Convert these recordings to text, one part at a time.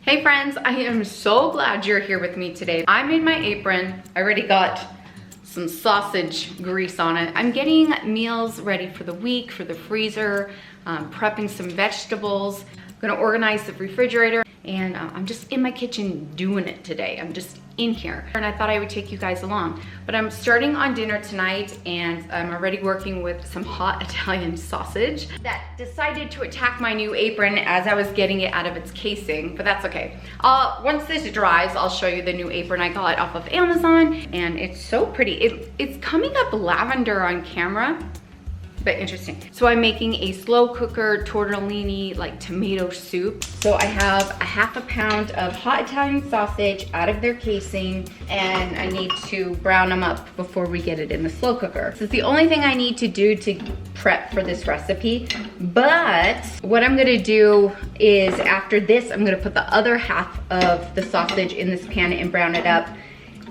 Hey friends, I am so glad you're here with me today. I made my apron. I already got some sausage grease on it. I'm getting meals ready for the week, for the freezer, prepping some vegetables. I'm gonna organize the refrigerator, and I'm just in my kitchen doing it today. I'm just in here, and I thought I would take you guys along. But I'm starting on dinner tonight, and I'm already working with some hot Italian sausage that decided to attack my new apron as I was getting it out of its casing, but that's okay. Once this dries, I'll show you the new apron I got off of Amazon, and it's so pretty. It's coming up lavender on camera, but interesting. So I'm making a slow cooker tortellini, like tomato soup. So I have a half a pound of hot Italian sausage out of their casing, and I need to brown them up before we get it in the slow cooker. So it's the only thing I need to do to prep for this recipe. But what I'm gonna do is after this, I'm gonna put the other half of the sausage in this pan and brown it up,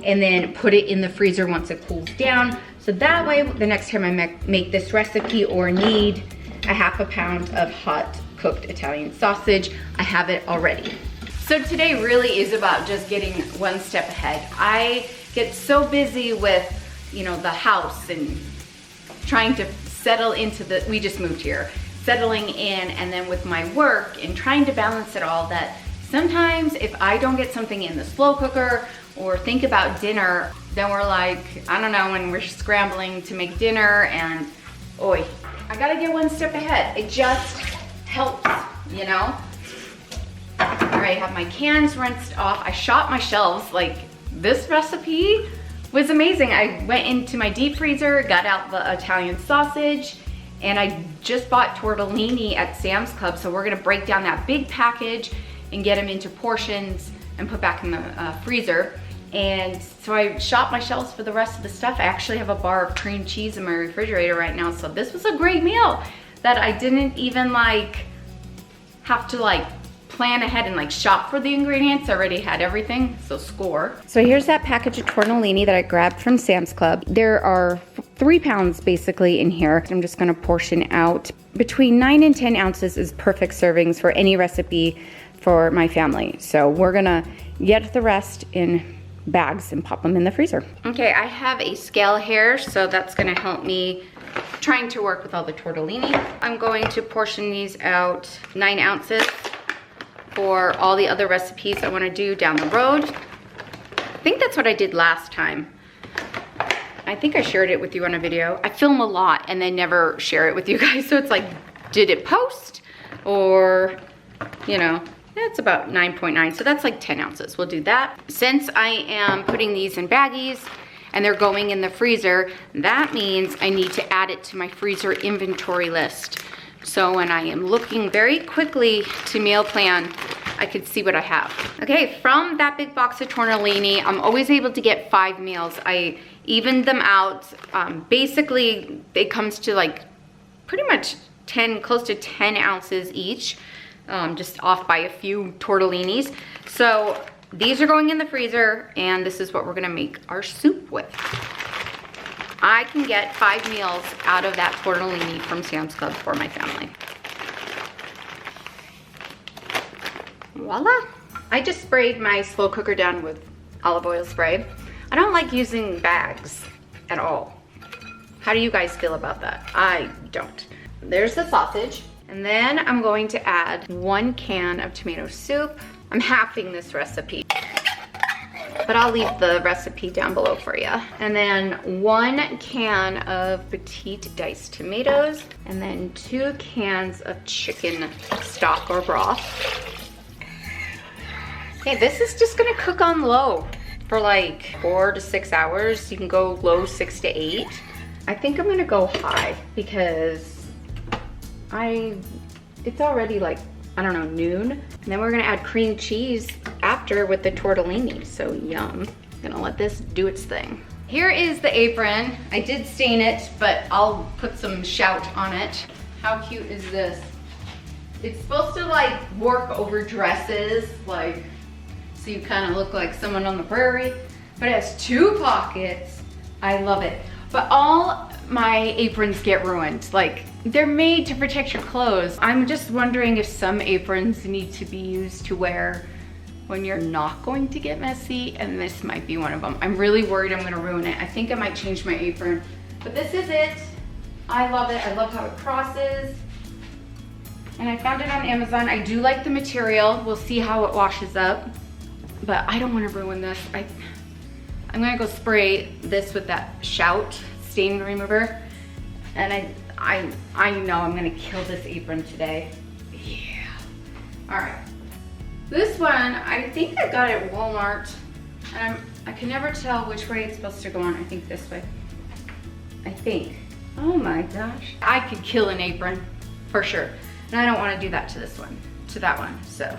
and then put it in the freezer once it cools down. So that way, the next time I make this recipe or need a half a pound of hot cooked Italian sausage, I have it already. So today really is about just getting one step ahead. I get so busy with, the house and trying to settle into we just moved here, settling in, and then with my work and trying to balance it all, that sometimes if I don't get something in the slow cooker or think about dinner, then we're like, I don't know, when we're scrambling to make dinner, and I gotta get one step ahead. It just helps, All right, I have my cans rinsed off. I shot my shelves. Like, this recipe was amazing. I went into my deep freezer, got out the Italian sausage, and I just bought tortellini at Sam's Club, so we're gonna break down that big package and get them into portions and put back in the freezer. And so I shot my shelves for the rest of the stuff. I actually have a bar of cream cheese in my refrigerator right now. So this was a great meal that I didn't even have to plan ahead and shop for the ingredients. I already had everything, so score. So here's that package of tortellini that I grabbed from Sam's Club. There are 3 pounds basically in here. I'm just gonna portion out. Between 9 and 10 ounces is perfect servings for any recipe for my family. So we're gonna get the rest in bags and pop them in the freezer. Okay, I have a scale here, so that's gonna help me trying to work with all the tortellini. I'm going to portion these out 9 ounces for all the other recipes I wanna do down the road. I think that's what I did last time. I think I shared it with you on a video. I film a lot and then never share it with you guys, so it's like, did it post? Or, it's about 9.9, so that's like 10 ounces. We'll do that. Since I am putting these in baggies and they're going in the freezer, that means I need to add it to my freezer inventory list. So when I am looking very quickly to meal plan, I could see what I have. Okay, from that big box of tortellini, I'm always able to get 5 meals. I evened them out. Basically, it comes to pretty much close to 10 ounces each. Just off by a few tortellinis. So these are going in the freezer, and this is what we're gonna make our soup with. I can get 5 meals out of that tortellini from Sam's Club for my family. Voila. I just sprayed my slow cooker down with olive oil spray. I don't like using bags at all. How do you guys feel about that? I don't. There's the sausage. And then I'm going to add 1 can of tomato soup. I'm halving this recipe, but I'll leave the recipe down below for you. And then 1 can of petite diced tomatoes, and then 2 cans of chicken stock or broth. Okay, this is just gonna cook on low for 4 to 6 hours. You can go low 6 to 8. I think I'm gonna go high because it's already noon. And then we're gonna add cream cheese after with the tortellini, so yum. Gonna let this do its thing. Here is the apron. I did stain it, but I'll put some shout on it. How cute is this? It's supposed to work over dresses, so you kind of look like someone on the prairie, but it has 2 pockets. I love it. But all my aprons get ruined. They're made to protect your clothes. I'm just wondering if some aprons need to be used to wear when you're not going to get messy, and this might be one of them. I'm really worried I'm gonna ruin it. I think I might change my apron, but this is it. I love it. I love how it crosses. And I found it on Amazon. I do like the material. We'll see how it washes up, but I don't wanna ruin this. I'm gonna go spray this with that Shout stain remover, and I know I'm gonna kill this apron today. Yeah. All right. This one, I think I got it at Walmart, and I can never tell which way it's supposed to go on. I think this way. I think. Oh my gosh. I could kill an apron, for sure. And I don't wanna do that to this one, to that one, so.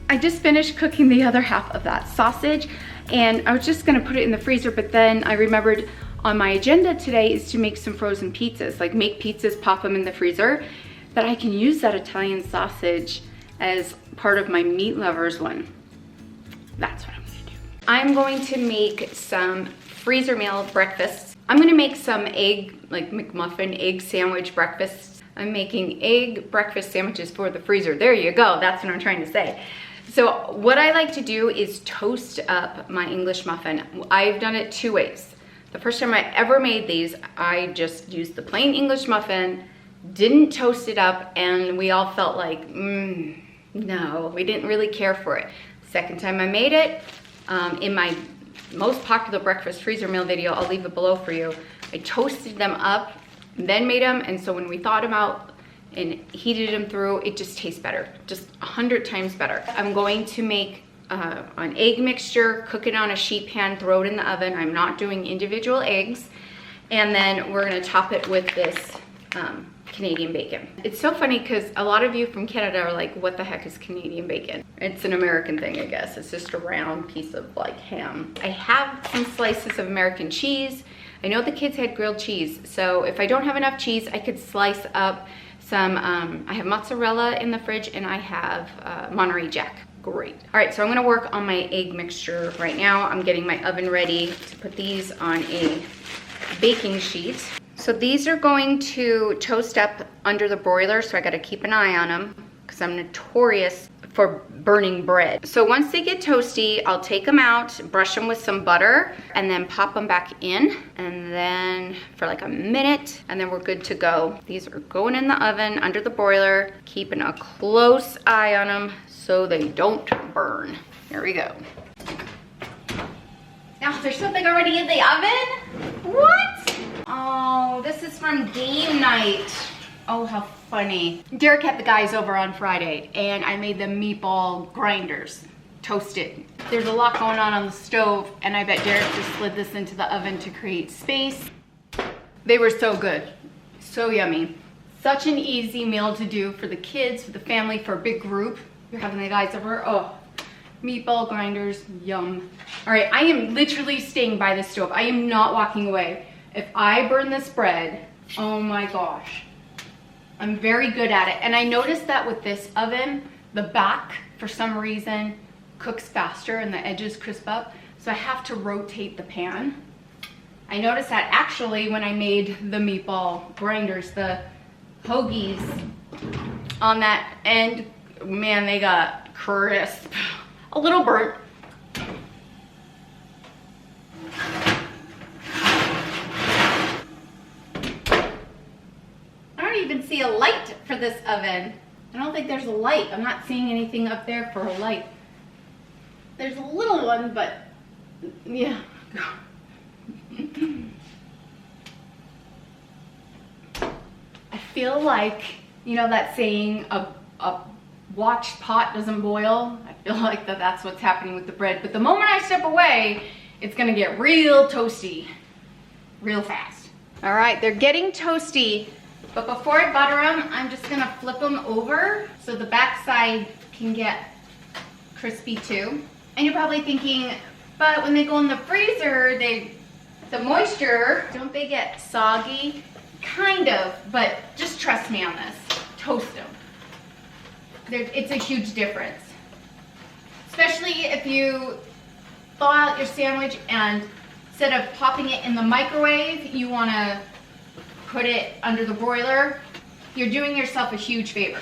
I just finished cooking the other half of that sausage, and I was just gonna put it in the freezer, but then I remembered on my agenda today is to make some frozen pizzas, like make pizzas, pop them in the freezer, but I can use that Italian sausage as part of my meat lovers one. That's what I'm gonna do. I'm going to make some freezer meal breakfasts. I'm gonna make some egg, like McMuffin egg sandwich breakfasts. I'm making egg breakfast sandwiches for the freezer. There you go, that's what I'm trying to say. So what I like to do is toast up my English muffin. I've done it 2 ways. The first time I ever made these, I just used the plain English muffin, didn't toast it up, and we all felt like, no, we didn't really care for it. Second time I made it, in my most popular breakfast freezer meal video, I'll leave it below for you, I toasted them up, then made them, and so when we thawed them out and heated them through, it just tastes better, just 100 times better. I'm going to make an egg mixture, cook it on a sheet pan, throw it in the oven. I'm not doing individual eggs. And then we're gonna top it with this Canadian bacon. It's so funny because a lot of you from Canada are like, what the heck is Canadian bacon? It's an American thing, I guess. It's just a round piece of like ham. I have some slices of American cheese. I know the kids had grilled cheese, so if I don't have enough cheese, I could slice up some, I have mozzarella in the fridge, and I have Monterey Jack. Great. All right, so I'm gonna work on my egg mixture right now. I'm getting my oven ready to put these on a baking sheet. So these are going to toast up under the broiler, so I gotta keep an eye on them because I'm notorious for burning bread. So once they get toasty, I'll take them out, brush them with some butter, and then pop them back in, and then for like a minute, and then we're good to go. These are going in the oven under the broiler, keeping a close eye on them so they don't burn. Here we go. Now, there's something already in the oven? What? Oh, this is from game night. Oh, how funny. Derek had the guys over on Friday, and I made them meatball grinders, toasted. There's a lot going on the stove, and I bet Derek just slid this into the oven to create space. They were so good, so yummy. Such an easy meal to do for the kids, for the family, for a big group. You're having the guys over, oh, meatball grinders, yum. All right, I am literally staying by the stove. I am not walking away. If I burn this bread, oh my gosh. I'm very good at it. And I noticed that with this oven, the back, for some reason, cooks faster and the edges crisp up. So I have to rotate the pan. I noticed that actually when I made the meatball grinders, the hoagies on that end, man, they got crisp. A little burnt. Even see a light for this oven. I don't think there's a light. I'm not seeing anything up there for a light. There's a little one, but yeah. I feel like, you know that saying, a watched pot doesn't boil? I feel like that's what's happening with the bread. But the moment I step away, it's gonna get real toasty, real fast. All right, they're getting toasty. But before I butter them, I'm just gonna flip them over so the back side can get crispy too. And you're probably thinking, but when they go in the freezer, the moisture, don't they get soggy? Kind of, but just trust me on this. Toast them. It's a huge difference. Especially if you thaw out your sandwich and instead of popping it in the microwave, you wanna put it under the broiler. You're doing yourself a huge favor.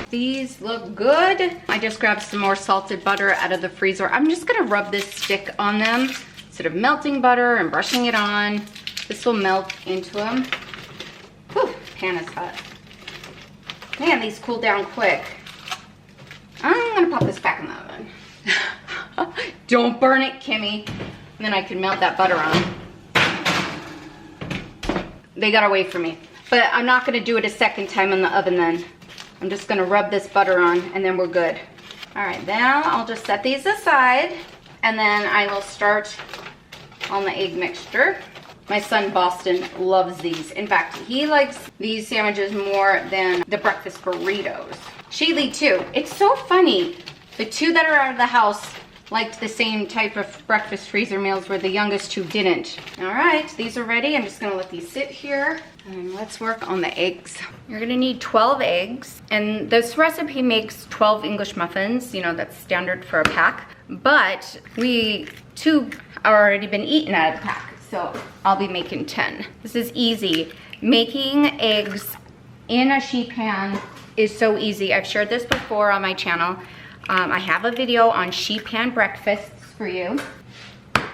These look good. I just grabbed some more salted butter out of the freezer. I'm just gonna rub this stick on them instead of melting butter and brushing it on. This will melt into them. Whew, pan is hot. Man, these cool down quick. I'm gonna pop this back in the oven. Don't burn it, Kimmy. And then I can melt that butter on. They got away from me. But I'm not gonna do it a second time in the oven then. I'm just gonna rub this butter on and then we're good. All right, now I'll just set these aside and then I will start on the egg mixture. My son Boston loves these. In fact, he likes these sandwiches more than the breakfast burritos. Sheely too. It's so funny. The two that are out of the house liked the same type of breakfast freezer meals where the youngest two didn't. All right, these are ready. I'm just gonna let these sit here and let's work on the eggs. You're gonna need 12 eggs, and this recipe makes 12 English muffins. You know, that's standard for a pack, but two are already been eaten out of the pack, so I'll be making 10. This is easy. Making eggs in a sheet pan is so easy. I've shared this before on my channel. I have a video on sheet pan breakfasts for you.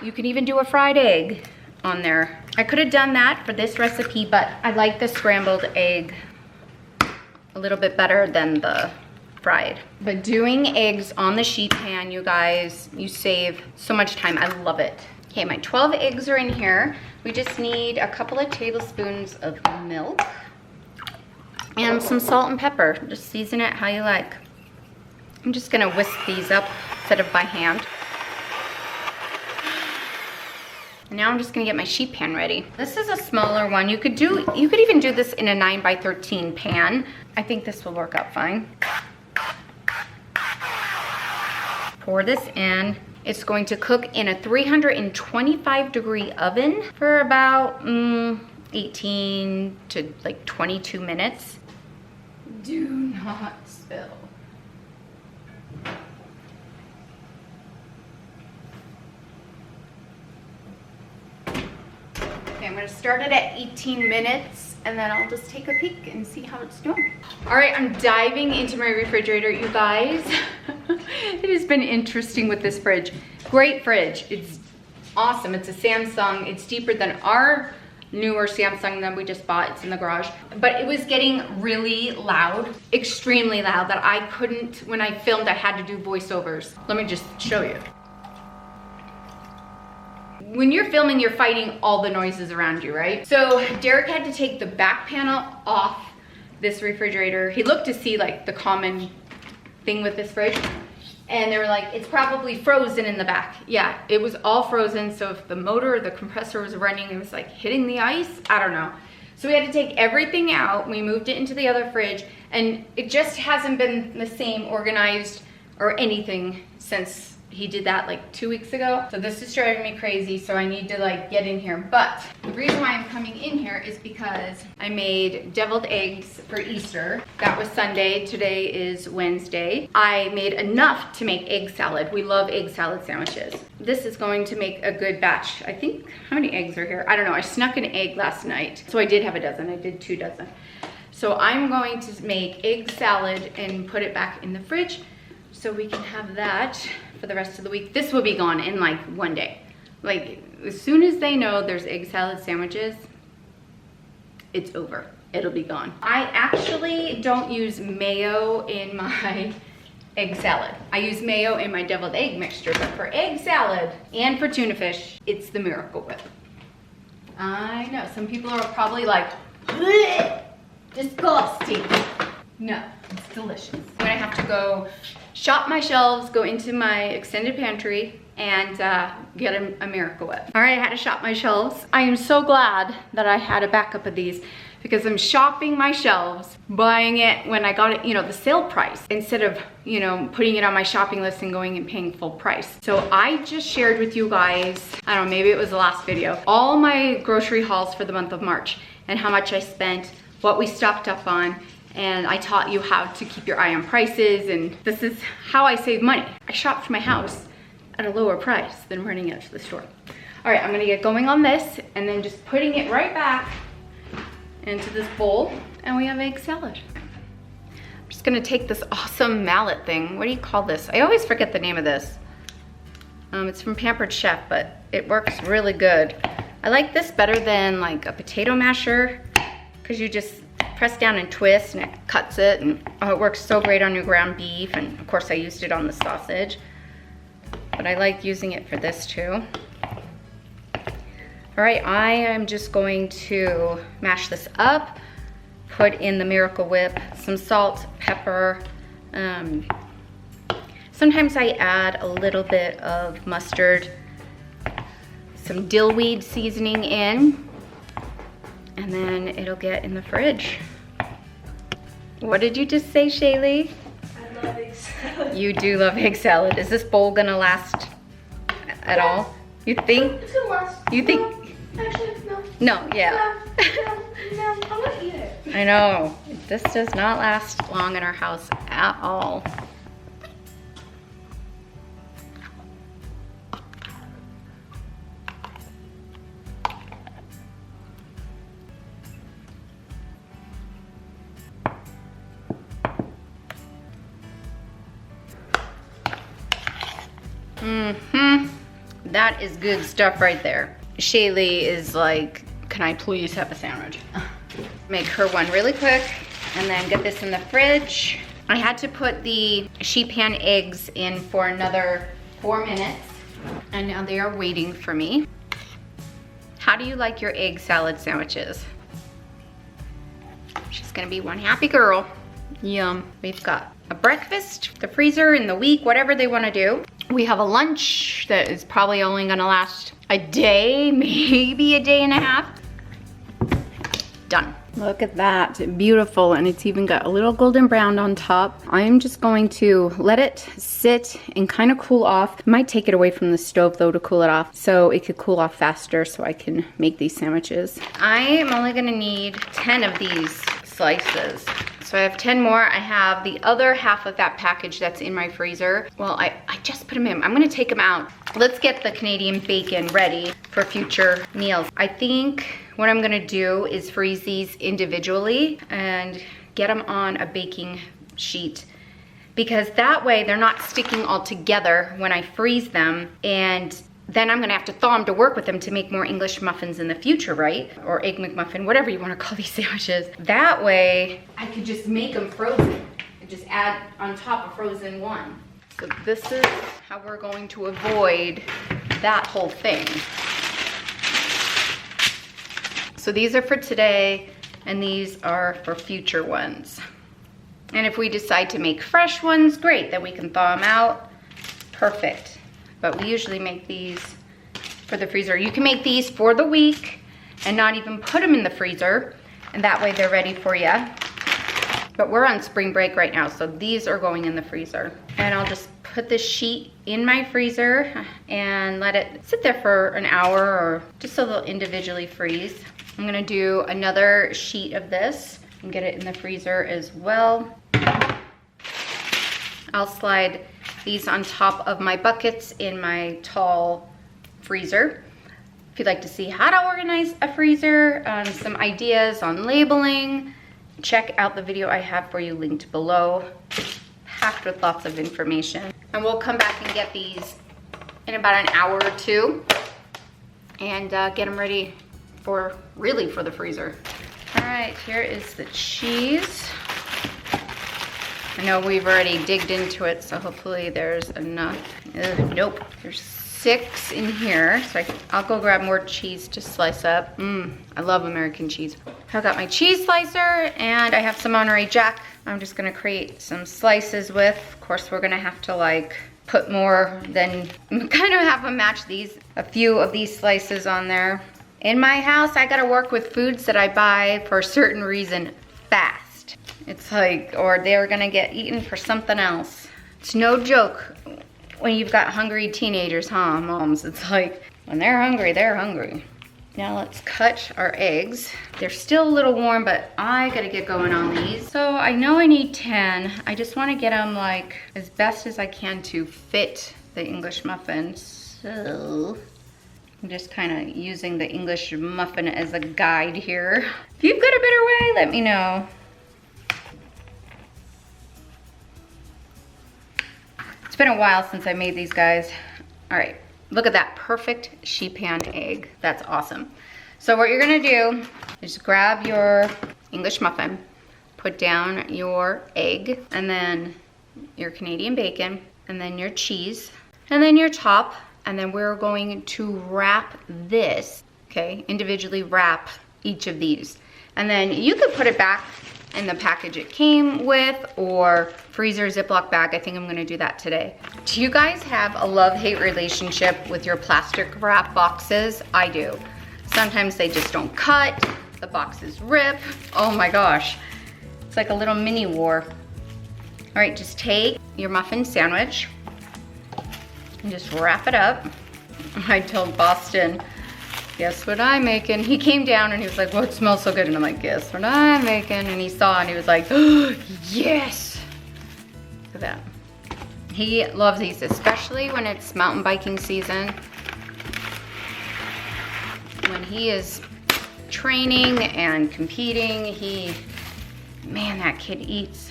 You can even do a fried egg on there. I could have done that for this recipe, but I like the scrambled egg a little bit better than the fried. But doing eggs on the sheet pan, you guys, you save so much time. I love it. Okay, my 12 eggs are in here. We just need a couple of tablespoons of milk and some salt and pepper. Just season it how you like. I'm just gonna whisk these up instead of by hand. And now I'm just gonna get my sheet pan ready. This is a smaller one. You could even do this in a 9x13 pan. I think this will work out fine. Pour this in. It's going to cook in a 325-degree oven for about 18 to like 22 minutes. Do not spill. Okay, I'm gonna start it at 18 minutes and then I'll just take a peek and see how it's doing. All right, I'm diving into my refrigerator, you guys. It has been interesting with this fridge. Great fridge, it's awesome. It's a Samsung, it's deeper than our newer Samsung that we just bought. It's in the garage. But it was getting really loud, extremely loud, that I couldn't, when I filmed, I had to do voiceovers. Let me just show you. When you're filming, you're fighting all the noises around you, right? So Derek had to take the back panel off this refrigerator. He looked to see like the common thing with this fridge, and they were like, it's probably frozen in the back. Yeah, it was all frozen. So if the motor or the compressor was running, it was like hitting the ice. I don't know. So we had to take everything out. We moved it into the other fridge, and it just hasn't been the same organized or anything since he did that like 2 weeks ago. So this is driving me crazy, so I need to like get in here. But the reason why I'm coming in here is because I made deviled eggs for Easter. That was Sunday, today is Wednesday. I made enough to make egg salad. We love egg salad sandwiches. This is going to make a good batch. I think, how many eggs are here? I don't know, I snuck an egg last night. So I did have a dozen, I did 2 dozen. So I'm going to make egg salad and put it back in the fridge so we can have that for the rest of the week. This will be gone in like 1 day. Like as soon as they know there's egg salad sandwiches, it's over. It'll be gone. I actually don't use mayo in my egg salad. I use mayo in my deviled egg mixture, but for egg salad and for tuna fish, it's the Miracle Whip. I know, some people are probably like, bleh, disgusting. No, it's delicious. I'm gonna have to go shop my shelves, go into my extended pantry, and get a Miracle Whip. All right, I had to shop my shelves. I am so glad that I had a backup of these because I'm shopping my shelves, buying it when I got it, you know, the sale price, instead of, you know, putting it on my shopping list and going and paying full price. So I just shared with you guys, I don't know, maybe it was the last video, all my grocery hauls for the month of March and how much I spent, what we stocked up on, and I taught you how to keep your eye on prices, and this is how I save money. I shop for my house at a lower price than running it to the store. All right, I'm gonna get going on this and then just putting it right back into this bowl, and we have egg salad. I'm just just gonna take this awesome mallet thing. What do you call this? I always forget the name of this. It's from Pampered Chef, but it works really good. I like this better than like a potato masher because you just press down and twist and it cuts it, and oh, it works so great on your ground beef, and of course I used it on the sausage, but I like using it for this too. All right, I am just going to mash this up, put in the Miracle Whip, some salt, pepper. Sometimes I add a little bit of mustard, some dillweed seasoning in, and then it'll get in the fridge. What did you just say, Shaylee? I love egg salad. You do love egg salad. Is this bowl gonna last at all? You think? It's gonna last. You think? No, actually, no. No, yeah. No, I'm gonna eat it. I know. This does not last long in our house at all. That is good stuff right there. Shaylee is like, can I please have a sandwich? Make her one really quick and then get this in the fridge. I had to put the sheet pan eggs in for another 4 minutes, and now they are waiting for me. How do you like your egg salad sandwiches? She's gonna be one happy girl. Yum. We've got a breakfast, the freezer, in the week, whatever they wanna do. We have a lunch that is probably only gonna last a day, maybe a day and a half. Done. Look at that, beautiful, and it's even got a little golden brown on top. I am just going to let it sit and kind of cool off. I might take it away from the stove though to cool it off so it could cool off faster so I can make these sandwiches. I am only gonna need 10 of these slices. So I have 10 more. I have the other half of that package that's in my freezer. Well, I just put them in. I'm gonna take them out. Let's get the Canadian bacon ready for future meals. I think what I'm gonna do is freeze these individually and get them on a baking sheet, because that way they're not sticking all together when I freeze them, and then I'm gonna have to thaw them to work with them to make more English muffins in the future, right? Or egg McMuffin, whatever you wanna call these sandwiches. That way, I could just make them frozen and just add on top a frozen one. So this is how we're going to avoid that whole thing. So these are for today, and these are for future ones. And if we decide to make fresh ones, great, then we can thaw them out, perfect. But we usually make these for the freezer. You can make these for the week and not even put them in the freezer, and that way they're ready for you. But we're on spring break right now, so these are going in the freezer. And I'll just put this sheet in my freezer and let it sit there for an hour, or just so they'll individually freeze. I'm gonna do another sheet of this and get it in the freezer as well. I'll slide these on top of my buckets in my tall freezer. If you'd like to see how to organize a freezer, some ideas on labeling, check out the video I have for you linked below, packed with lots of information. And we'll come back and get these in about an hour or two and get them ready for, really for the freezer. All right, here is the cheese. I know we've already digged into it, so hopefully there's enough. Nope, there's 6 in here. So I'll go grab more cheese to slice up. I love American cheese. I've got my cheese slicer, and I have some Monterey Jack. I'm just gonna create some slices with. Of course, we're gonna have to like put more than, kind of have them match these, a few of these slices on there. In my house, I gotta work with foods that I buy for a certain reason fast. It's like, or they're gonna get eaten for something else. It's no joke when you've got hungry teenagers, huh, moms? It's like, when they're hungry, they're hungry. Now let's cut our eggs. They're still a little warm, but I gotta get going on these. So I know I need 10. I just wanna get them like as best as I can to fit the English muffin. So I'm just kind of using the English muffin as a guide here. If you've got a better way, let me know. It's been a while since I made these guys. All right, look at that perfect sheet pan egg. That's awesome. So what you're gonna do is grab your English muffin, put down your egg, and then your Canadian bacon, and then your cheese, and then your top, and then we're going to wrap this, okay? Individually wrap each of these. And then you could put it back in the package it came with, or freezer Ziploc bag. I think I'm gonna do that today. Do you guys have a love-hate relationship with your plastic wrap boxes? I do. Sometimes they just don't cut, the boxes rip. Oh my gosh, it's like a little mini war. All right, just take your muffin sandwich and just wrap it up. I told Boston, guess what I'm making? He came down and he was like, well, it smells so good. And I'm like, guess what I'm making? And he saw and he was like, oh, yes. Look at that. He loves these, especially when it's mountain biking season. When he is training and competing, man, that kid eats.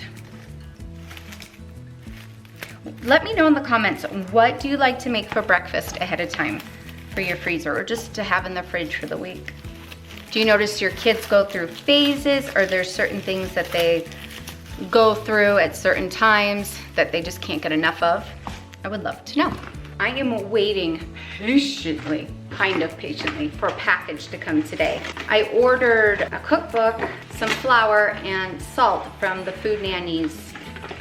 Let me know in the comments, what do you like to make for breakfast ahead of time for your freezer, or just to have in the fridge for the week? Do you notice your kids go through phases, or there's certain things that they go through at certain times that they just can't get enough of? I would love to know. I am waiting patiently, kind of patiently, for a package to come today. I ordered a cookbook, some flour, and salt from the Food Nanny's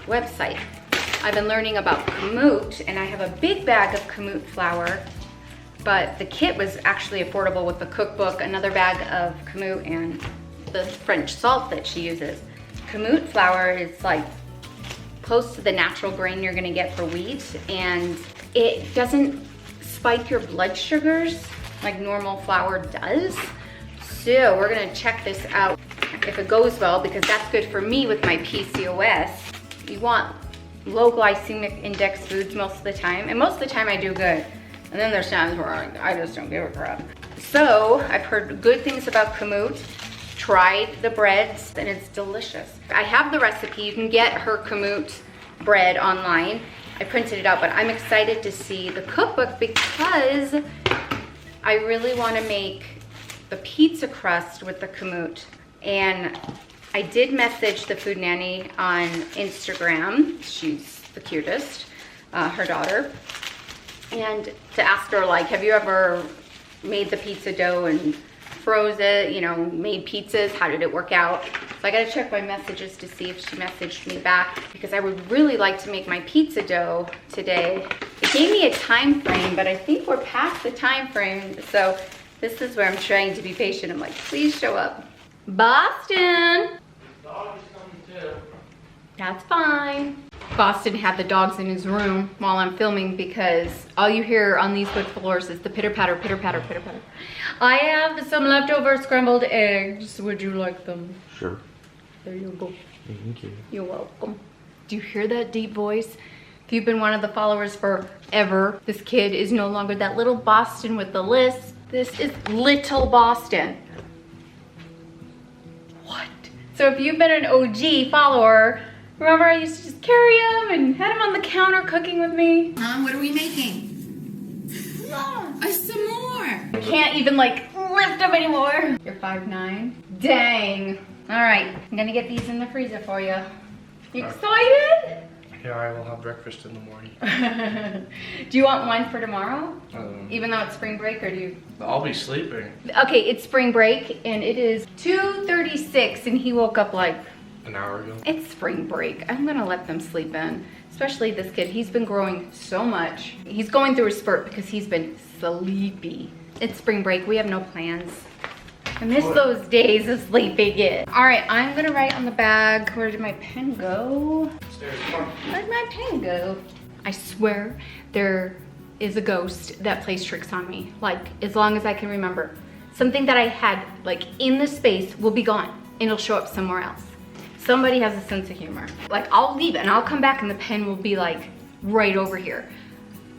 website. I've been learning about kamut, and I have a big bag of kamut flour, but the kit was actually affordable with the cookbook, another bag of kamut, and the French salt that she uses. Kamut flour is like close to the natural grain you're gonna get for wheat, and it doesn't spike your blood sugars like normal flour does. So we're gonna check this out if it goes well, because that's good for me with my PCOS. You want low glycemic index foods most of the time, and most of the time I do good. And then there's times where I just don't give a crap. So I've heard good things about kamut, tried the breads, and it's delicious. I have the recipe. You can get her kamut bread online. I printed it out, but I'm excited to see the cookbook because I really want to make the pizza crust with the kamut. And I did message the Food Nanny on Instagram. She's the cutest, her daughter. And to ask her, like, have you ever made the pizza dough and froze it, you know, made pizzas? How did it work out? So I gotta check my messages to see if she messaged me back, because I would really like to make my pizza dough today. It gave me a time frame, but I think we're past the time frame. So this is where I'm trying to be patient. I'm like, please show up. Boston! Dog is coming too. That's fine. Boston had the dogs in his room while I'm filming, because all you hear on these wood floors is the pitter patter, pitter patter, pitter patter. I have some leftover scrambled eggs. Would you like them? Sure. There you go. Thank you. You're welcome. Do you hear that deep voice? If you've been one of the followers forever, this kid is no longer that little Boston with the list. This is little Boston. What? So if you've been an OG follower, remember I used to just carry him and had him on the counter cooking with me? Mom, what are we making? Some more. I can't even like lift him anymore. You're 5'9". Dang. All right, I'm gonna get these in the freezer for you. You excited? Yeah, I will have breakfast in the morning. Do you want one for tomorrow? Um, Even though it's spring break, or do you? I'll be sleeping Okay, it's spring break and it is 2:36 and he woke up like, an hour ago. it's spring break. I'm gonna let them sleep in. Especially this kid, he's been growing so much. He's going through a spurt because he's been sleepy. It's spring break, we have no plans. I miss those days of sleeping in. All right, I'm gonna write on the bag. Where did my pen go? Upstairs. Where'd my pen go? I swear there is a ghost that plays tricks on me. Like, as long as I can remember. Something that I had like in the space will be gone and it'll show up somewhere else. Somebody has a sense of humor. Like, I'll leave it and I'll come back and the pen will be like right over here.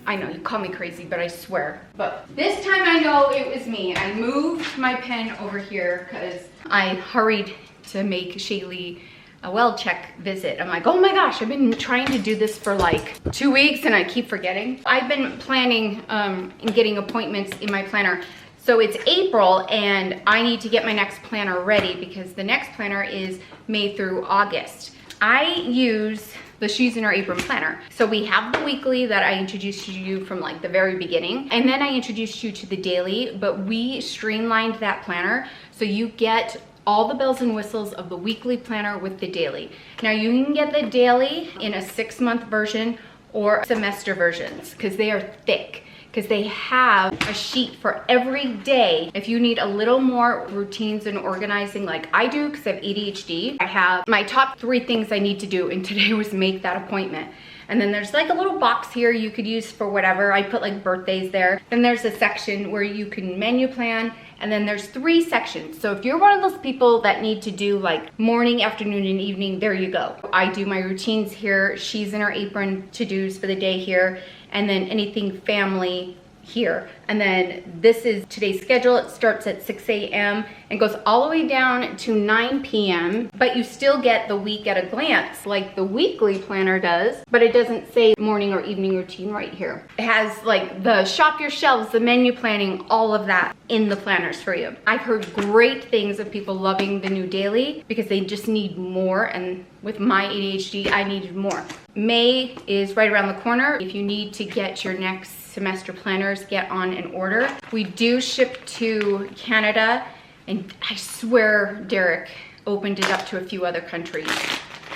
I know, you call me crazy, but I swear. But this time I know it was me. I moved my pen over here because I hurried to make Shaylee a well check visit. I'm like, oh my gosh, I've been trying to do this for like 2 weeks and I keep forgetting. I've been planning and getting appointments in my planner. So it's April and I need to get my next planner ready because the next planner is May through August. I use the She's in Her Apron planner. So we have the weekly that I introduced to you from like the very beginning. And then I introduced you to the daily, but we streamlined that planner. So you get all the bells and whistles of the weekly planner with the daily. Now you can get the daily in a 6-month version or semester versions because they are thick, because they have a sheet for every day. If you need a little more routines and organizing like I do because I have ADHD, I have my top 3 things I need to do, and today was make that appointment. And then there's like a little box here you could use for whatever. I put like birthdays there. Then there's a section where you can menu plan, and then there's 3 sections. So if you're one of those people that need to do like morning, afternoon, and evening, there you go. I do my routines here. She's in Her Apron to-dos for the day here, and then anything family here. And then this is today's schedule. It starts at 6 a.m. and goes all the way down to 9 p.m. But you still get the week at a glance like the weekly planner does, but it doesn't say morning or evening routine right here. It has like the shop your shelves, the menu planning, all of that in the planners for you. I've heard great things of people loving the new daily because they just need more, and with my ADHD, I needed more. May is right around the corner. If you need to get your next semester planners, get on an order. We do ship to Canada, and I swear Derek opened it up to a few other countries.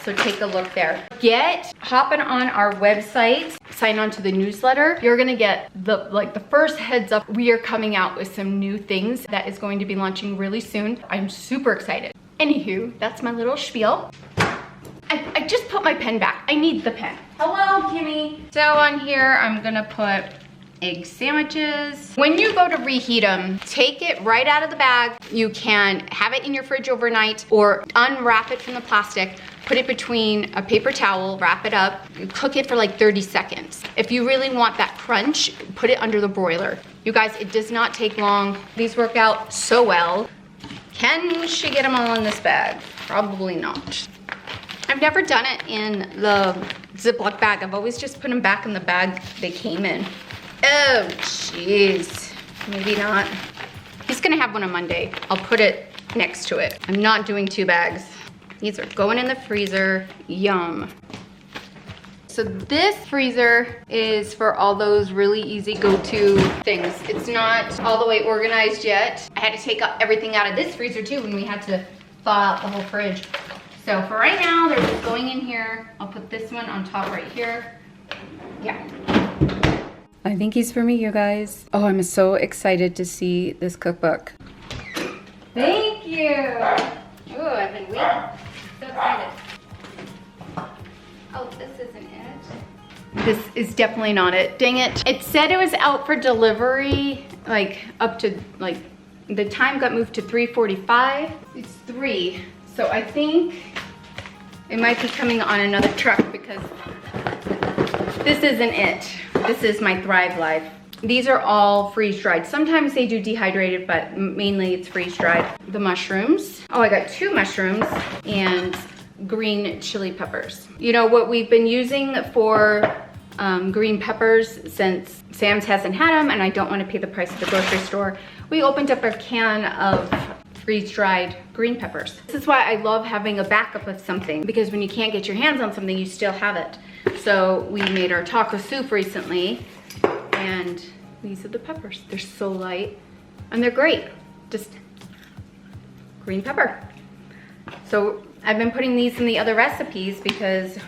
So take a look there. Get hopping on our website, sign on to the newsletter. You're gonna get the first heads up. We are coming out with some new things that is going to be launching really soon. I'm super excited. Anywho, that's my little spiel. I just put my pen back. I need the pen. Hello, Kimmy. So on here, I'm gonna put egg sandwiches. When you go to reheat them, take it right out of the bag. You can have it in your fridge overnight or unwrap it from the plastic, put it between a paper towel, wrap it up, cook it for like 30 seconds. If you really want that crunch, put it under the broiler. You guys, it does not take long. These work out so well. Can she get them all in this bag? Probably not. I've never done it in the Ziploc bag. I've always just put them back in the bag they came in. Oh, jeez. Maybe not. He's gonna have one on Monday. I'll put it next to it. I'm not doing 2 bags. These are going in the freezer. Yum. So this freezer is for all those really easy go-to things. It's not all the way organized yet. I had to take everything out of this freezer too when we had to thaw out the whole fridge. So for right now, they're just going in here. I'll put this one on top right here. Yeah. I think he's for me, you guys. Oh, I'm so excited to see this cookbook. Thank you. Oh, I've been waiting. So excited. Oh, this isn't it. This is definitely not it. Dang it. It said it was out for delivery, like up to, like, the time got moved to 3:45. It's 3. So I think it might be coming on another truck because this isn't it. This is my Thrive Life. These are all freeze-dried. Sometimes they do dehydrated, but mainly it's freeze-dried. The mushrooms. Oh, I got 2 mushrooms and green chili peppers. You know what we've been using for green peppers, since Sam's hasn't had them and I don't want to pay the price at the grocery store, we opened up a can of freeze-dried green peppers. This is why I love having a backup of something, because when you can't get your hands on something, you still have it. So we made our taco soup recently, and these are the peppers. They're so light and they're great. Just green pepper. So I've been putting these in the other recipes because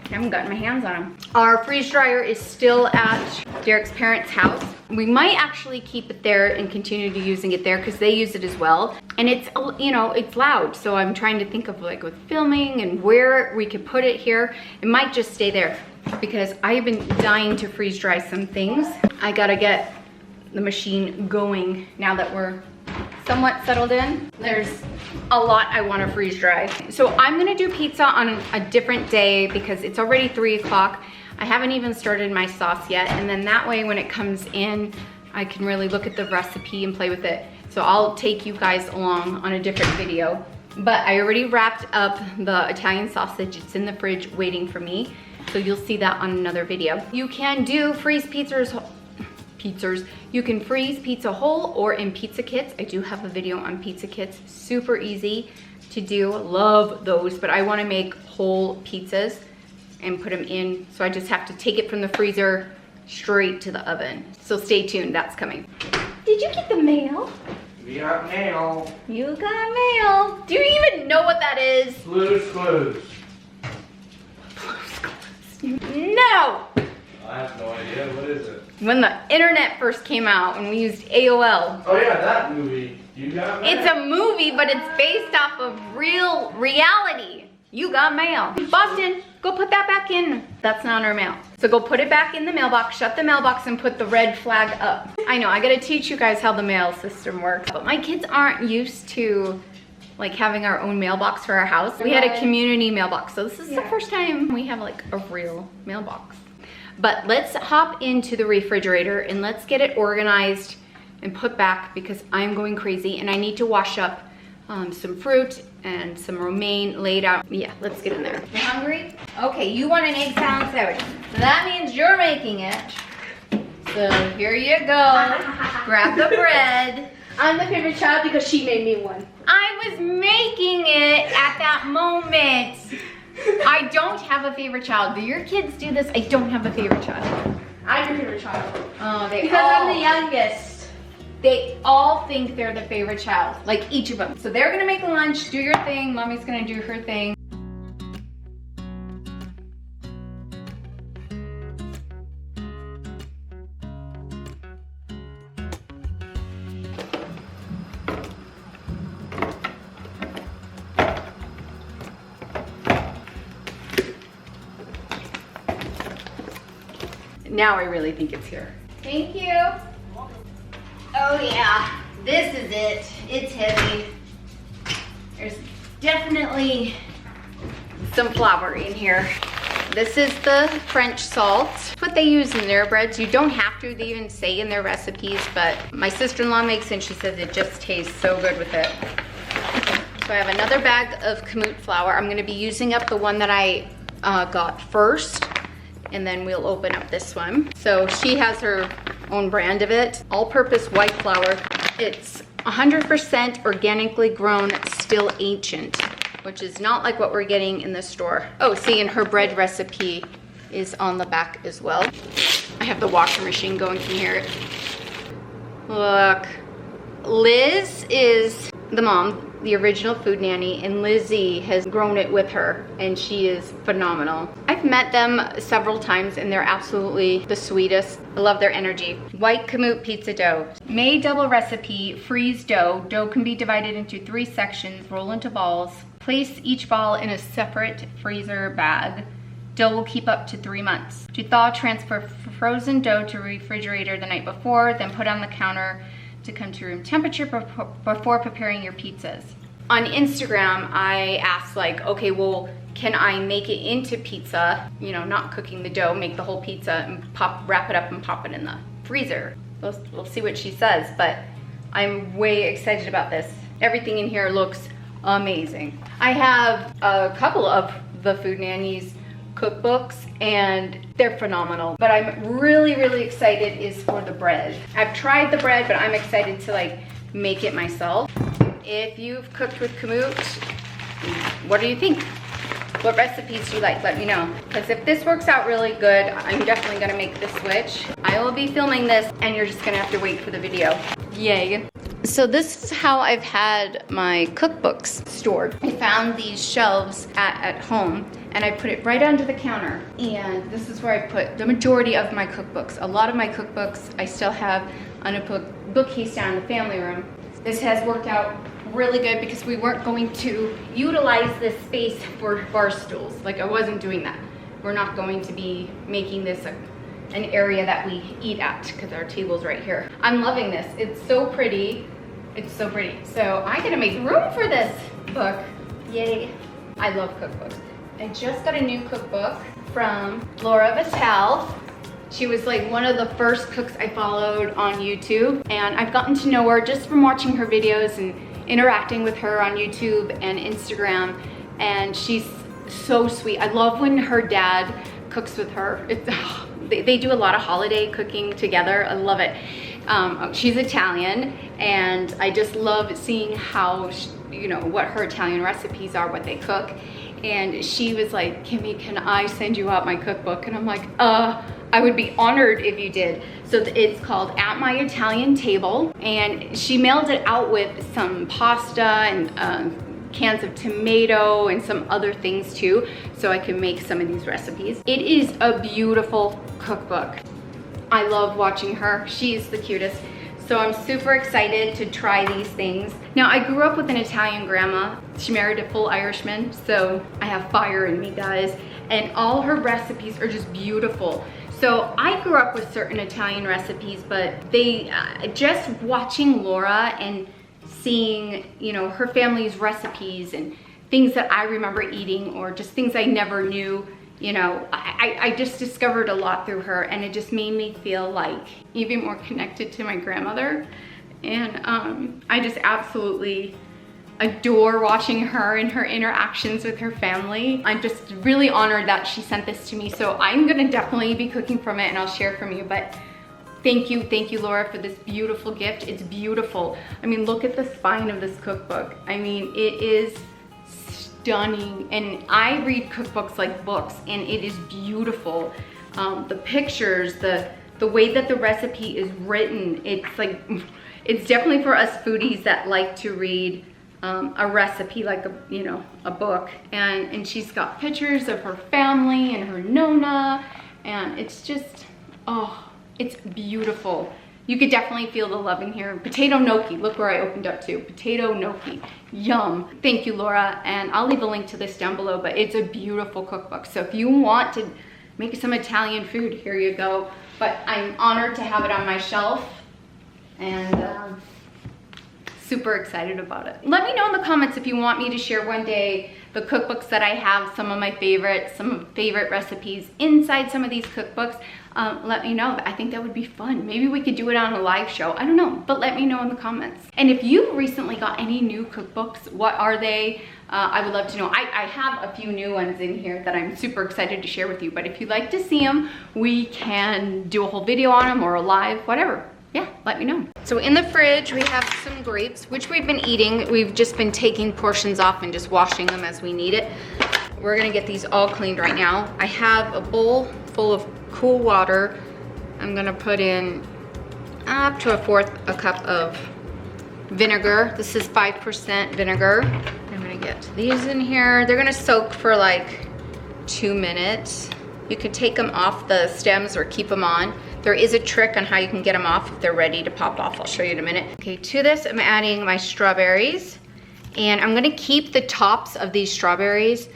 I haven't gotten my hands on them. Our freeze dryer is still at Derek's parents' house. We might actually keep it there and continue to using it there because they use it as well. And it's, you know, it's loud. So I'm trying to think of, like, with filming and where we could put it here. It might just stay there because I've been dying to freeze dry some things. I gotta get the machine going now that we're somewhat settled in. There's a lot I want to freeze dry. So I'm gonna do pizza on a different day because it's already 3 o'clock. I haven't even started my sauce yet, and then that way when it comes in, I can really look at the recipe and play with it. So I'll take you guys along on a different video But I already wrapped up the Italian sausage. It's in the fridge waiting for me. So you'll see that on another video. You can do freeze pizzas. You can freeze pizza whole or in pizza kits. I do have a video on pizza kits. Super easy to do. Love those, but I want to make whole pizzas and put them in. So I just have to take it from the freezer straight to the oven. So stay tuned, that's coming. Did you get the mail? We got mail. You got mail. Do you even know what that is? Blue's Clues. No! I have no idea. What is it? When the internet first came out and we used AOL. Oh yeah, that movie. You got mail. It's a movie, but it's based off of real reality. You got mail. Boston, go put that back in. That's not our mail. So go put it back in the mailbox, shut the mailbox, and put the red flag up. I know, I gotta teach you guys how the mail system works, but my kids aren't used to like having our own mailbox for our house. We had a community mailbox, so this is the first time we have like a real mailbox. But let's hop into the refrigerator and let's get it organized and put back because I'm going crazy and I need to wash up some fruit and some romaine laid out. Yeah, let's get in there. You hungry? Okay, you want an egg salad sandwich. So that means you're making it. So here you go. Grab the bread. I'm the favorite child because she made me one. I was making it at that moment. I don't have a favorite child. Do your kids do this? I don't have a favorite child. I'm your favorite child. Oh, Because I'm the youngest. They all think they're the favorite child, like each of them. So they're gonna make lunch, do your thing, mommy's gonna do her thing. Now I really think it's here. Thank you. Oh yeah, this is it. It's heavy. There's definitely some flour in here. This is the French salt. What they use in their breads. You don't have to, they even say in their recipes, but my sister-in-law makes it and she says it just tastes so good with it. So I have another bag of kamut flour. I'm gonna be using up the one that I got first, and then we'll open up this one. So she has her own brand of it, all-purpose white flour. It's 100% organically grown, still ancient, which is not like what we're getting in the store. Oh, see, and her bread recipe is on the back as well. I have the washer machine going, can you hear it? Look, Liz is the mom, the original food nanny, and Lizzie has grown it with her and she is phenomenal. I've met them several times and they're absolutely the sweetest. I love their energy. White kamut pizza dough. May double recipe, freeze dough. Dough can be divided into 3 sections, roll into balls. Place each ball in a separate freezer bag. Dough will keep up to 3 months. To thaw, transfer frozen dough to refrigerator the night before, then put on the counter to come to room temperature before preparing your pizzas. On Instagram, I asked like, okay, well, can I make it into pizza? You know, not cooking the dough, make the whole pizza and wrap it up and pop it in the freezer. We'll see what she says, but I'm way excited about this. Everything in here looks amazing. I have a couple of the Food Nanny's cookbooks and they're phenomenal, but I'm really excited is for the bread. I've tried the bread, but I'm excited to like make it myself. If you've cooked with kamut, what do you think? What recipes do you like? Let me know, because if this works out really good, I'm definitely gonna make the switch. I will be filming this and you're just gonna have to wait for the video. Yay. So this is how I've had my cookbooks stored. I found these shelves at home and I put it right under the counter. And this is where I put the majority of my cookbooks. A lot of my cookbooks I still have on a bookcase down in the family room. This has worked out really good because we weren't going to utilize this space for bar stools. Like I wasn't doing that. We're not going to be making this an area that we eat at because our table's right here. I'm loving this. It's so pretty. It's so pretty. So I gotta make room for this book. Yay. I love cookbooks. I just got a new cookbook from Laura Vitale. She was like one of the first cooks I followed on YouTube, and I've gotten to know her just from watching her videos and interacting with her on YouTube and Instagram, and she's so sweet. I love when her dad cooks with her. They do a lot of holiday cooking together. I love it. She's Italian, and I just love seeing how, you know, what her Italian recipes are, what they cook. And she was like, Kimmy, can I send you out my cookbook? And I'm like, I would be honored if you did. So it's called At My Italian Table, and she mailed it out with some pasta and cans of tomato and some other things too, so I can make some of these recipes. It is a beautiful cookbook. I love watching her. She's the cutest. So I'm super excited to try these things. Now, I grew up with an Italian grandma. She married a full Irishman, so I have fire in me, guys. And all her recipes are just beautiful. So I grew up with certain Italian recipes, but they, just watching Laura and seeing, you know, her family's recipes and things that I remember eating, or just things I never knew, you know, I just discovered a lot through her, and it just made me feel like even more connected to my grandmother. And I just absolutely adore watching her and her interactions with her family. I'm just really honored that she sent this to me, so I'm gonna definitely be cooking from it and I'll share from you. But thank you, Laura, for this beautiful gift. It's beautiful. I mean, look at the spine of this cookbook. I mean, it is stunning. And I read cookbooks like books, and it is beautiful. The pictures, the way that the recipe is written, it's like, it's definitely for us foodies that like to read a recipe like a book. And she's got pictures of her family and her nonna, and it's just, oh, it's beautiful. You could definitely feel the love in here. Potato gnocchi, look where I opened up to. Potato gnocchi, yum. Thank you, Laura, and I'll leave a link to this down below, but it's a beautiful cookbook. So if you want to make some Italian food, here you go. But I'm honored to have it on my shelf, and super excited about it. Let me know in the comments if you want me to share one day the cookbooks that I have, some of my favorites, some of the favorite recipes inside some of these cookbooks. Let me know. I think that would be fun. Maybe we could do it on a live show. I don't know, but let me know in the comments. And if you recently got any new cookbooks, what are they? I would love to know. I have a few new ones in here that I'm super excited to share with you, but if you'd like to see them, we can do a whole video on them or a live, whatever. Yeah, let me know. So in the fridge, we have some grapes, which we've been eating. We've just been taking portions off and just washing them as we need it. We're gonna get these all cleaned right now. I have a bowl full of cool water. I'm gonna put in up to 1/4 a cup of vinegar. This is 5% vinegar. I'm gonna get these in here. They're gonna soak for like 2 minutes. You can take them off the stems or keep them on. There is a trick on how you can get them off if they're ready to pop off. I'll show you in a minute. Okay, to this I'm adding my strawberries, and I'm gonna keep the tops of these strawberries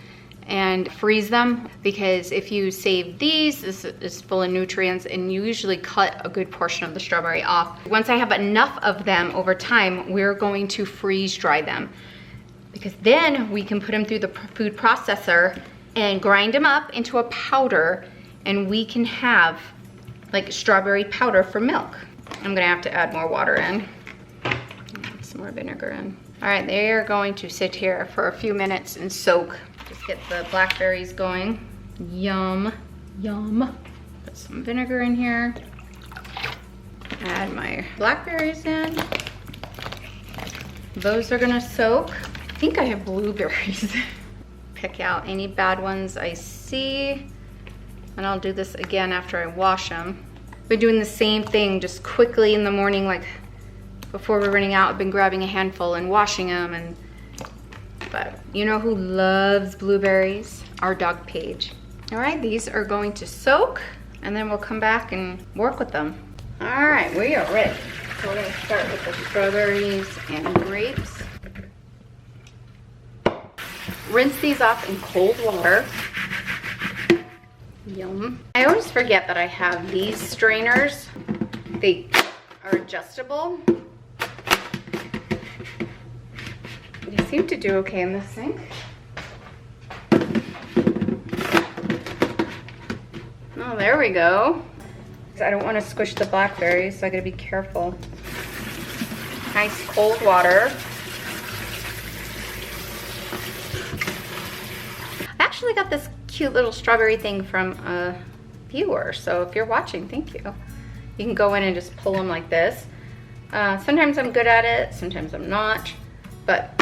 and freeze them, because if you save these, this is full of nutrients, and you usually cut a good portion of the strawberry off. Once I have enough of them over time, we're going to freeze dry them, because then we can put them through the food processor and grind them up into a powder, and we can have like strawberry powder for milk. I'm gonna have to add more water in, some more vinegar in. All right, they are going to sit here for a few minutes and soak. Just get the blackberries going. Yum, yum. Put some vinegar in here. Add my blackberries in. Those are gonna soak. I think I have blueberries. Pick out any bad ones I see. And I'll do this again after I wash them. Been doing the same thing just quickly in the morning, like before we're running out. I've been grabbing a handful and washing them. But you know who loves blueberries? Our dog Paige. All right, these are going to soak, and then we'll come back and work with them. All right, we are ready. So we're gonna start with the strawberries and grapes. Rinse these off in cold water. Yum. I always forget that I have these strainers. They are adjustable. They seem to do okay in the sink. Oh, there we go. I don't want to squish the blackberries, so I gotta be careful. Nice cold water. actually got this cute little strawberry thing from a viewer. So if you're watching, thank you. You can go in and just pull them like this. Sometimes I'm good at it, sometimes I'm not. But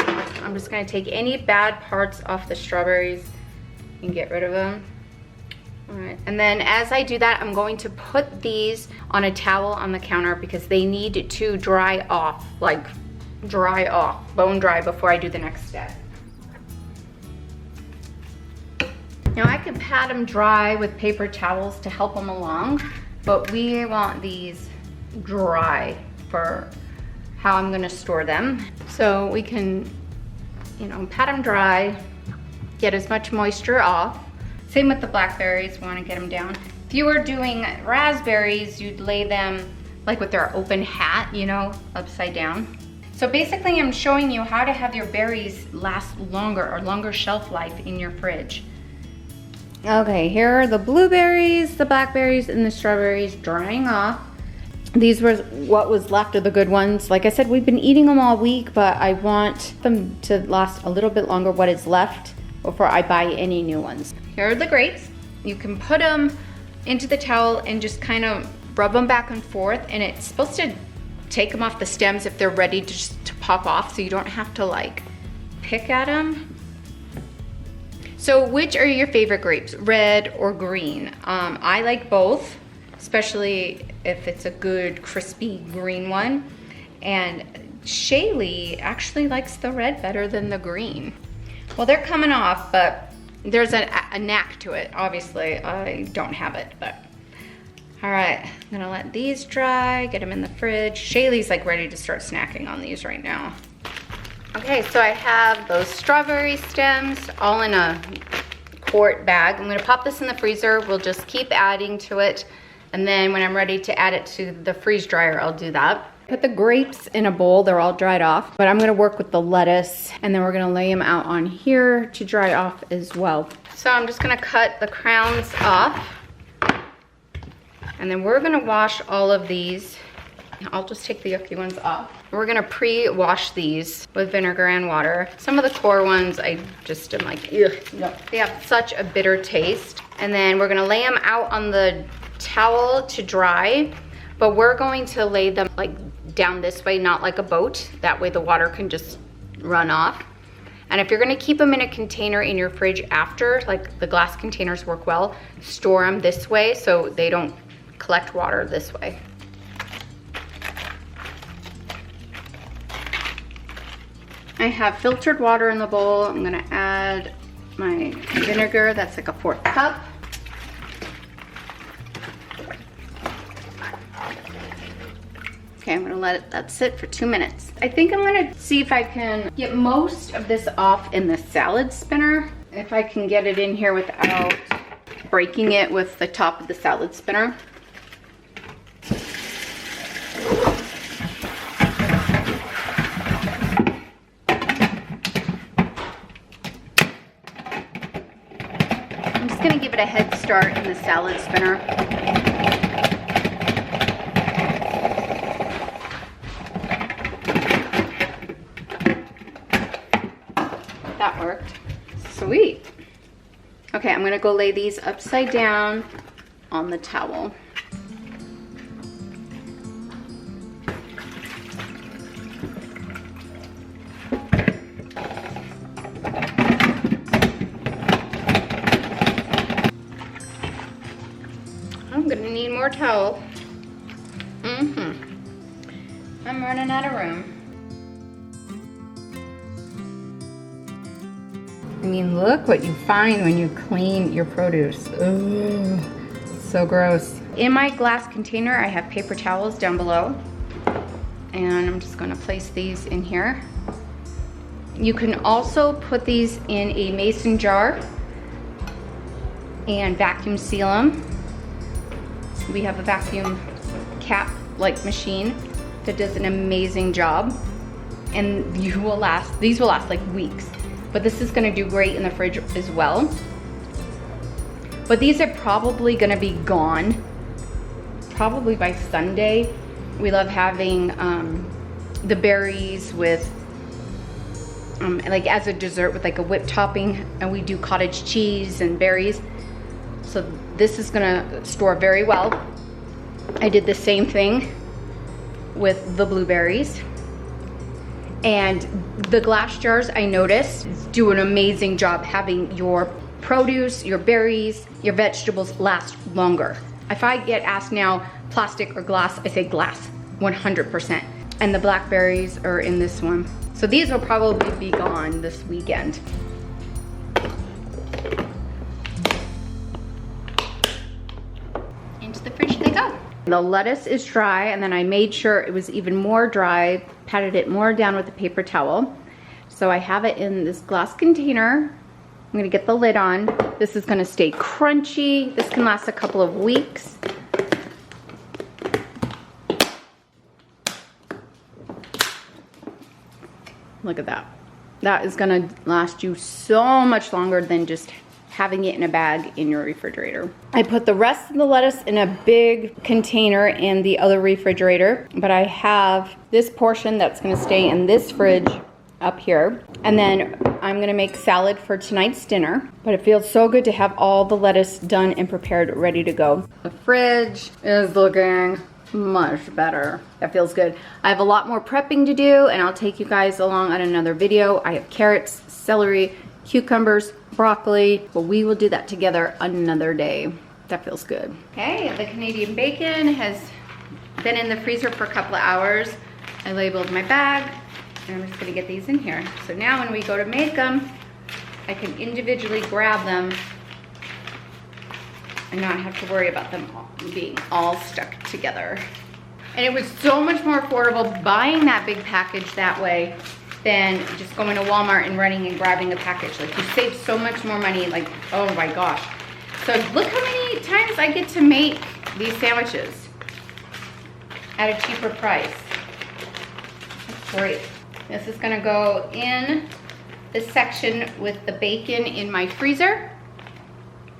I'm just gonna take any bad parts off the strawberries and get rid of them. All right, and then as I do that, I'm going to put these on a towel on the counter because they need to dry off, like dry off, bone dry before I do the next step. Now I could pat them dry with paper towels to help them along, but we want these dry for how I'm gonna store them. So we can, you know, pat them dry, get as much moisture off. Same with the blackberries, wanna get them down. If you were doing raspberries, you'd lay them like with their open hat, you know, upside down. So basically I'm showing you how to have your berries last longer or longer shelf life in your fridge. Okay, here are the blueberries, the blackberries, and the strawberries drying off. These were what was left of the good ones. Like I said, we've been eating them all week, but I want them to last a little bit longer, what is left, before I buy any new ones. Here are the grapes. You can put them into the towel and just kind of rub them back and forth, and it's supposed to take them off the stems if they're ready to pop off, so you don't have to like pick at them. So which are your favorite grapes, red or green? I like both, especially if it's a good crispy green one. And Shaylee actually likes the red better than the green. Well, they're coming off, but there's a knack to it. Obviously, I don't have it, but. All right, I'm gonna let these dry, get them in the fridge. Shaylee's like ready to start snacking on these right now. Okay, so I have those strawberry stems all in a quart bag. I'm gonna pop this in the freezer. We'll just keep adding to it. And then when I'm ready to add it to the freeze dryer, I'll do that. Put the grapes in a bowl, they're all dried off, but I'm gonna work with the lettuce and then we're gonna lay them out on here to dry off as well. So I'm just gonna cut the crowns off and then we're gonna wash all of these. I'll just take the yucky ones off. We're gonna pre-wash these with vinegar and water. Some of the core ones, I just am like, ugh, no. They have such a bitter taste. And then we're gonna lay them out on the towel to dry, but we're going to lay them like down this way, not like a boat. That way the water can just run off. And if you're gonna keep them in a container in your fridge after, like the glass containers work well, store them this way so they don't collect water this way. I have filtered water in the bowl. I'm gonna add my vinegar, that's like a 1/4 cup. Okay, I'm gonna let that sit for 2 minutes. I think I'm gonna see if I can get most of this off in the salad spinner. If I can get it in here without breaking it with the top of the salad spinner. I'm just gonna give it a head start in the salad spinner. That worked. Sweet. Okay, I'm gonna go lay these upside down on the towel. I'm gonna need more towel. I'm running out of room. I mean, look what you find when you clean your produce. Ugh, so gross. In my glass container, I have paper towels down below. And I'm just gonna place these in here. You can also put these in a mason jar and vacuum seal them. We have a vacuum cap like machine that does an amazing job. And these will last like weeks. But this is gonna do great in the fridge as well. But these are probably gonna be gone probably by Sunday. We love having the berries with like as a dessert with like a whipped topping, and we do cottage cheese and berries. So this is gonna store very well. I did the same thing with the blueberries. And the glass jars, I noticed, do an amazing job having your produce, your berries, your vegetables last longer. If I get asked now, plastic or glass, I say glass, 100%. And the blackberries are in this one. So these will probably be gone this weekend. Into the fridge they go. The lettuce is dry, and then I made sure it was even more dry, patted it more down with a paper towel. So I have it in this glass container. I'm gonna get the lid on. This is gonna stay crunchy. This can last a couple of weeks. Look at that. That is gonna last you so much longer than just having it in a bag in your refrigerator. I put the rest of the lettuce in a big container in the other refrigerator, but I have this portion that's gonna stay in this fridge up here. And then I'm gonna make salad for tonight's dinner, but it feels so good to have all the lettuce done and prepared, ready to go. The fridge is looking much better. That feels good. I have a lot more prepping to do, and I'll take you guys along on another video. I have carrots, celery, cucumbers, broccoli, but we will do that together another day. That feels good. Okay, the Canadian bacon has been in the freezer for a couple of hours. I labeled my bag, and I'm just gonna get these in here. So now when we go to make them, I can individually grab them and not have to worry about them being all stuck together. And it was so much more affordable buying that big package that way than just going to Walmart and running and grabbing a package. Like, you save so much more money, like, oh my gosh. So look how many times I get to make these sandwiches at a cheaper price. That's great. This is gonna go in this section with the bacon in my freezer,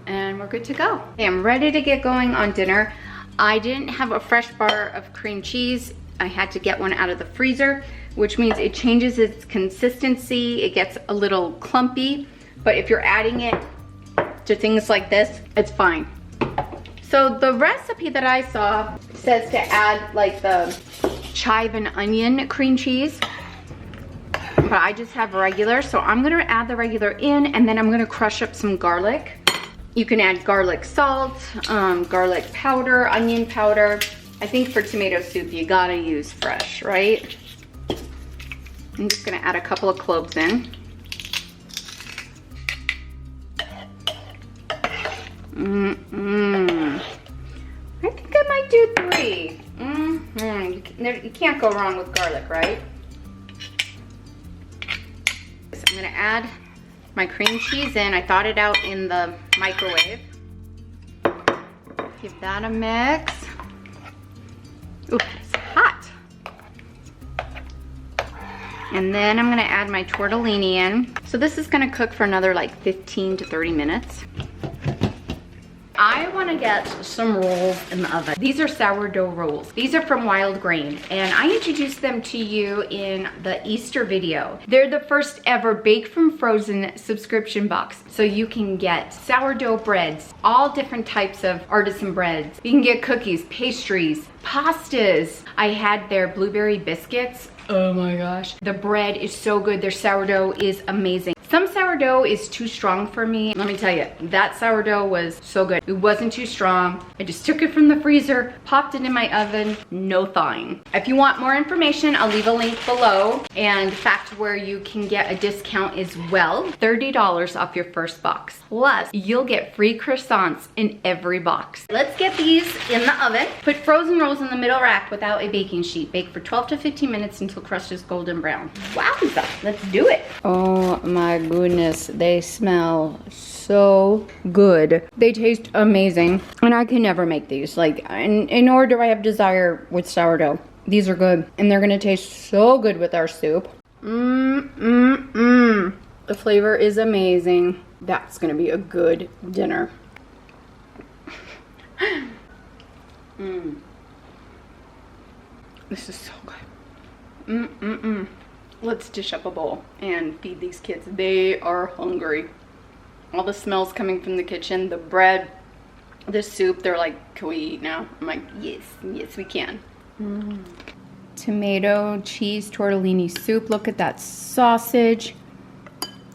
and we're good to go. Okay, I'm ready to get going on dinner. I didn't have a fresh bar of cream cheese. I had to get one out of the freezer, which means it changes its consistency. It gets a little clumpy, but if you're adding it to things like this, it's fine. So the recipe that I saw says to add like the chive and onion cream cheese, but I just have regular, so I'm gonna add the regular in, and then I'm gonna crush up some garlic. You can add garlic salt, garlic powder, onion powder. I think for tomato soup, you gotta use fresh, right? I'm just gonna add a couple of cloves in. I think I might do 3. You can't go wrong with garlic, right? So I'm gonna add my cream cheese in. I thawed it out in the microwave. Give that a mix. Ooh, it's hot. And then I'm gonna add my tortellini in. So this is gonna cook for another like 15 to 30 minutes. I wanna get some rolls in the oven. These are sourdough rolls. These are from Wild Grain, and I introduced them to you in the Easter video. They're the first ever Bake from Frozen subscription box. So you can get sourdough breads, all different types of artisan breads. You can get cookies, pastries, pastas. I had their blueberry biscuits. Oh my gosh. The bread is so good. Their sourdough is amazing. Some sourdough is too strong for me. Let me tell you, that sourdough was so good. It wasn't too strong. I just took it from the freezer, popped it in my oven, no thawing. If you want more information, I'll leave a link below. And fact where you can get a discount as well, $30 off your first box. Plus, you'll get free croissants in every box. Let's get these in the oven. Put frozen rolls in the middle rack without a baking sheet. Bake for 12 to 15 minutes until crust is golden brown. Wowza, let's do it. Oh my goodness, they smell so good. They taste amazing, and I can never make these. Like, and nor do I have desire with sourdough. These are good, and they're gonna taste so good with our soup. The flavor is amazing. That's gonna be a good dinner. This is so good. Let's dish up a bowl and feed these kids. They are hungry. All the smells coming from the kitchen, the bread, the soup, they're like, can we eat now? I'm like, yes, yes we can. Tomato cheese tortellini soup. Look at that sausage.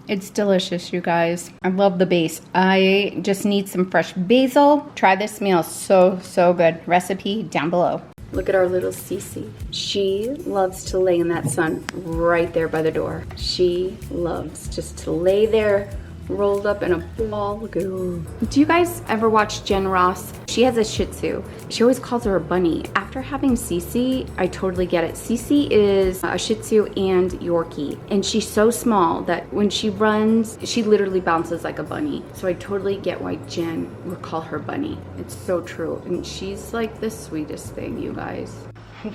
It's delicious, you guys. I love the base. I just need some fresh basil. Try this meal, so good. Recipe down below. Look at our little Cece. She loves to lay in that sun right there by the door. She loves just to lay there, rolled up in a ball. Look at her. Do you guys ever watch Jen Ross? She has a Shih Tzu. She always calls her a bunny. After having Cece, I totally get it. Cece is a Shih Tzu and Yorkie, and she's so small that when she runs, she literally bounces like a bunny. So I totally get why Jen would call her bunny. It's so true, and she's like the sweetest thing, you guys.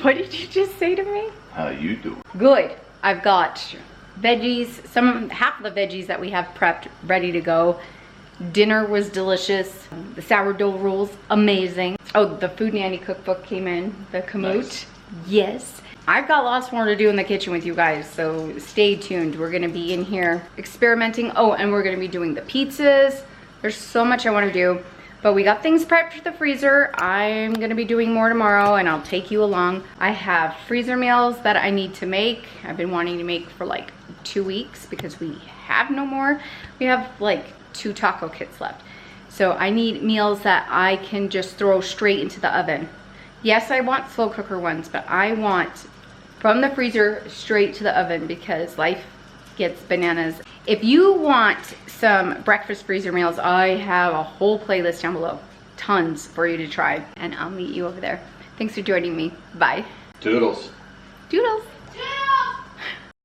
What did you just say to me? How you do? Good. I've got veggies, half of the veggies that we have prepped, ready to go. Dinner was delicious. The sourdough rolls, amazing. Oh, the Food Nanny cookbook came in, the Kamut. Nice. Yes. I've got lots more to do in the kitchen with you guys, so stay tuned. We're gonna be in here experimenting. Oh, and we're gonna be doing the pizzas. There's so much I wanna do, but we got things prepped for the freezer. I'm gonna be doing more tomorrow and I'll take you along. I have freezer meals that I need to make. I've been wanting to make for like 2 weeks because we have no more. We have like 2 taco kits left. So I need meals that I can just throw straight into the oven. Yes, I want slow cooker ones, but I want from the freezer straight to the oven because life gets bananas. If you want some breakfast freezer meals, I have a whole playlist down below. Tons for you to try, and I'll meet you over there. Thanks for joining me. Bye. Toodles. Doodles.